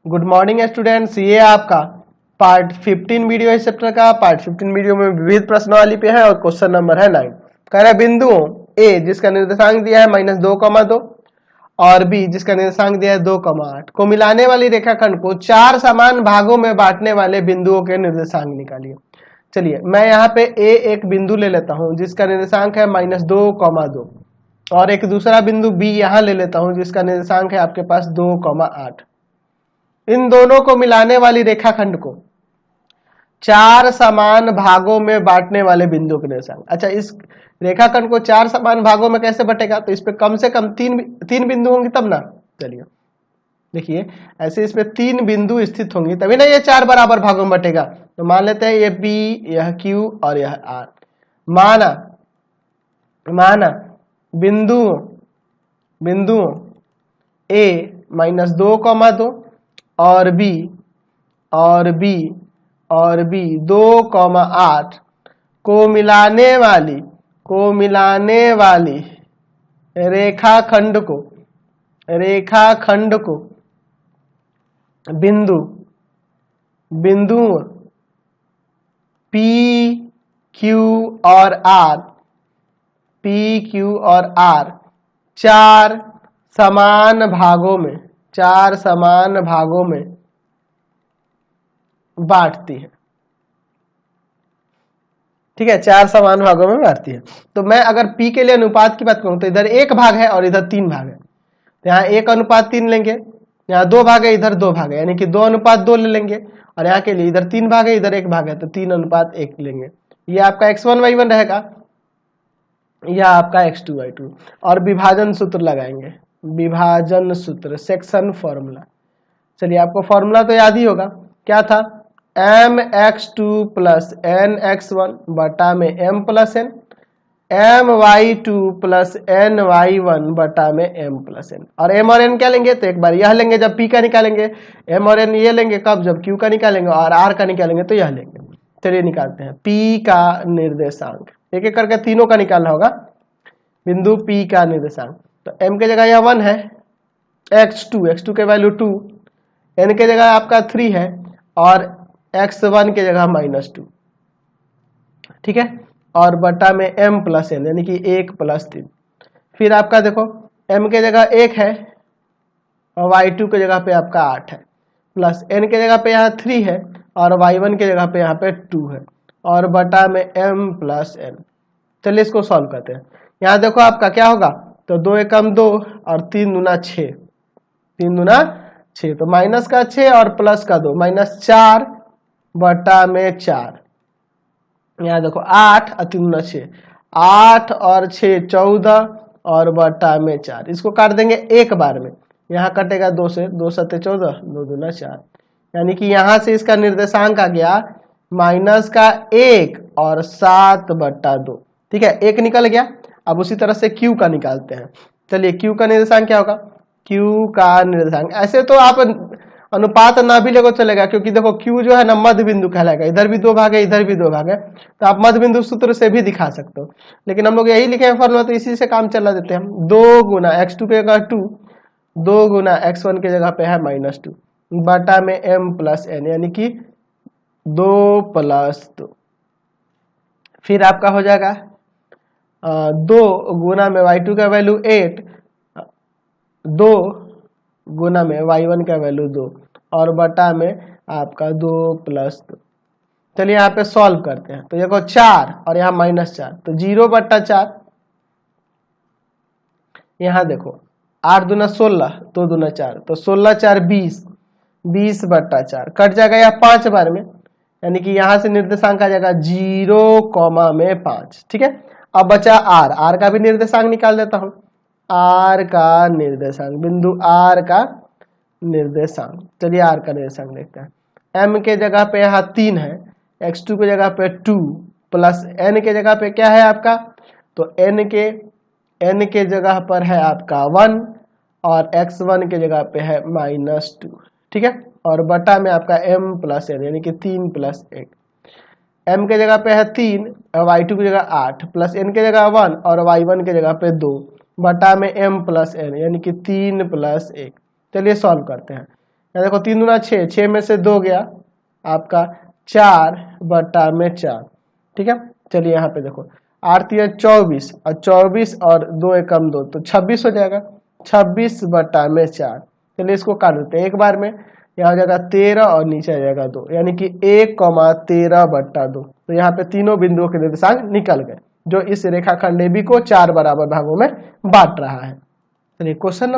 Good morning students, ये आपका part 15 video है चैप्टर का। पार्ट 15 वीडियो में विविध प्रश्नावली पे है और क्वेश्चन नंबर है 9। कह रहा है बिंदुओं ए जिसका निर्देशांक दिया है -2,2 और बी जिसका निर्देशांक दिया है 2,8 को मिलाने वाली रेखाखंड को 4 समान भागों में बांटने वाले बिंदुओं के निर्देशांक निकालिए। चलिए मैं यहाँ पे ए एक बिंदु ले लेता हूँ जिसका निर्देशांक है -2,2 और एक दूसरा बिंदु बी यहाँ ले लेता हूँ जिसका निर्देशांक है आपके पास 2,8। इन दोनों को मिलाने वाली रेखाखंड को 4 समान भागों में बांटने वाले बिंदु के निर्देशांक। अच्छा, इस रेखाखंड को 4 समान भागों में कैसे बटेगा? तो इस पे कम से कम तीन बिंदु होंगे तब ना। चलिए देखिए, ऐसे इसमें 3 बिंदु स्थित होंगी तभी ना ये 4 बराबर भागों में बटेगा। तो मान लेते हैं ये बी, यह क्यू और यह आर। माना बिंदुओं ए -2,2 और बी 2,8 को मिलाने वाली रेखाखंड को बिंदुओं पी क्यू और आर 4 समान भागों में बांटती है। ठीक है, 4 समान भागों में बांटती है। तो मैं अगर P के लिए अनुपात की बात करूं तो इधर 1 भाग है और इधर 3 भाग है। तो यहाँ 1:3 लेंगे, यहाँ 2 भाग है, इधर 2 भाग है, यानी कि 2:2 ले लेंगे। और यहाँ के लिए इधर 3 भाग है, इधर 1 भाग है, तो 3:1 लेंगे। ये आपका x1 y1 रहेगा, यह आपका x2 y2। और विभाजन सूत्र लगाएंगे, विभाजन सूत्र सेक्शन फॉर्मूला। चलिए आपको फॉर्मूला तो याद ही होगा, क्या था? mx2 + nx1 बटा में m + n, my2 + ny1 बटा में m + n। और m और n क्या लेंगे? तो एक बार यह लेंगे जब p का निकालेंगे, m और n ये लेंगे कब? जब q का निकालेंगे, और r का निकालेंगे तो यह लेंगे। चलिए निकालते हैं p का निर्देशांक, एक एक करके तीनों का निकालना होगा। बिंदु p का निर्देशांक, तो m के जगह यह 1 है, x2 के वैल्यू 2, n के जगह आपका 3 है और x1 के जगह -2। ठीक है, और बटा में m + n यानी कि 1 + 3। फिर आपका देखो m के जगह 1 है और y2 के जगह पे आपका 8 है, प्लस n के जगह पे यहाँ 3 है और y1 के जगह पे यहाँ पे 2 है, और बटा में m + n। चलिए इसको सॉल्व करते हैं। यहाँ देखो आपका क्या होगा, तो 2 एकम 2 और 3 दूना 6, 3 दूना 6, तो माइनस का 6 और प्लस का 2, -4 बटा में 4। यहाँ देखो 8 और 3 दूना 6, 8 और 6 14 और बटा में 4। इसको काट देंगे एक बार में, यहाँ कटेगा 2 से, 2 7 14, 2 दूना 4, यानी कि यहाँ से इसका निर्देशांक आ गया -1 और 7/2। ठीक है, 1 निकल गया। अब उसी तरह से Q का निकालते हैं। चलिए Q का निर्देशांक क्या होगा? Q का निर्देशांक, ऐसे तो आप अनुपात ना भी लेगो चलेगा, क्योंकि देखो Q जो है ना मध्य बिंदु कहलाएगा। इधर भी 2 भाग है, इधर भी 2 भाग है, तो आप मध्य बिंदु सूत्र से भी दिखा सकते हो, लेकिन हम लोग यही लिखे हैं फॉर्मूला, तो इसी से काम चला देते हैं हम। 2 गुना x2 के जगह 2, 2 गुना x1 के जगह पे है -2 बटा में m + n, यानी कि 2 + 2। फिर आपका हो जाएगा 2 गुना में y2 का वैल्यू 8, 2 गुना में y1 का वैल्यू 2 और बटा में आपका 2 + 2। चलिए यहाँ पे सॉल्व करते हैं। तो देखो 4 और यहाँ -4, तो 0/4। यहाँ देखो 8 दूना 16, 2 दूना 4, तो 16 4 20, 20/4 कट जाएगा यह 5 बार में, यानी कि यहाँ से निर्देशांक आ जाएगा 0,5। ठीक है, अब बचा r का भी निर्देशांक निकाल देता हूँ। r का निर्देशांक, बिंदु r का निर्देशांक, चलिए r का निर्देशांक देखते हैं। m के जगह पे यहाँ 3 है, x2 के जगह पे 2, प्लस n के जगह पे क्या है आपका? तो n के जगह पर है आपका 1 और x1 के जगह पे है -2। ठीक है, और बटा में आपका m + n यानी कि 3 + 1। m के जगह पे है 3 और y2 की जगह 8, प्लस n के जगह 1 और y1 के जगह पे 2 बटा में m + n यानी कि 3 + 1। चलिए सॉल्व करते हैं। यहाँ देखो 3 दूना 6, 6 में से 2 गया आपका 4/4, ठीक है। चलिए यहाँ पे देखो 8 3 24 और 24 और 2 एकम 2 तो 26 हो जाएगा, 26/4। चलिए इसको काट देते हैं एक बार में। यहाँ हो जाएगा 13 और नीचे आ जाएगा 2, यानी कि 1,13/2। तो यहाँ पे तीनों बिंदुओं के निर्देशांक निकल गए, जो इस रेखाखंड AB को 4 बराबर भागों में बांट रहा है। चलिए क्वेश्चन